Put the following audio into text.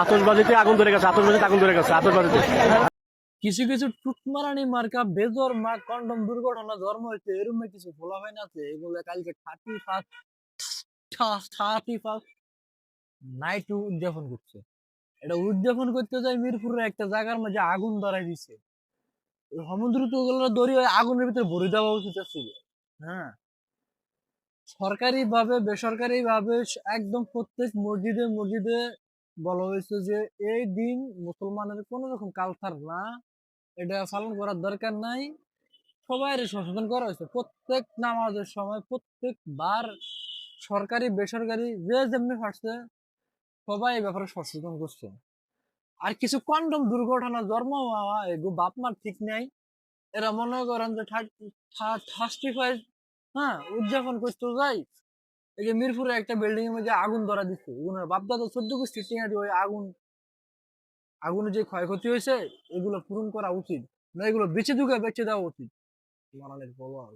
আতশবাজিতে আগুন ধরে গেছে, আতশবাজিতে আগুন ধরে গেছে, আতশবাজিতে। কিছু কিছু টুটমারানি মার্কা বেজর মা কন্ডম দুর্ঘটনা জন্ম হয়েছে এরকম কিছু বলা হয় না যে এগুলো কালকে 31 নাইট উদযাপন করছে। এটা উদযাপন করতে যাই মিরপুরের একটা জায়গার মাঝে আগুন ধরাই দিছে। সমুদ্র তো ওগুলো দড়ি আগুনের ভিতরে ভরে দেওয়া উচিত ছিল। হ্যাঁ, সরকারি ভাবে বেসরকারি ভাবে একদম প্রত্যেক মসজিদে মসজিদে বলা হয়েছে যে এই দিন মুসলমানের কোন রকম কালচার না, এটা পালন করার দরকার নাই। সবাই সচেতন করা হয়েছে প্রত্যেক নামাজের সময়, প্রত্যেকবার সরকারি বেসরকারি যে যেমনি পারছে সবাই এই ব্যাপারে সচেতন করছে। আর কিছু কন্ডম দুর্ঘটনা জন্ম হওয়া এগো বাপ মার ঠিক নেই, এরা মনে করেন যে 35 হ্যাঁ উদযাপন করতে যাই, এই যে মিরপুরে একটা বিল্ডিং এর মধ্যে আগুন ধরা দিচ্ছে, ওনার বাপদাদা 14 গোষ্ঠী টিয়া দিয়ে ওই আগুনে যে ক্ষয়ক্ষতি হয়েছে এগুলো পূরণ করা উচিত না, এগুলো বেঁচে দেওয়া উচিত। মারানের প্রভাব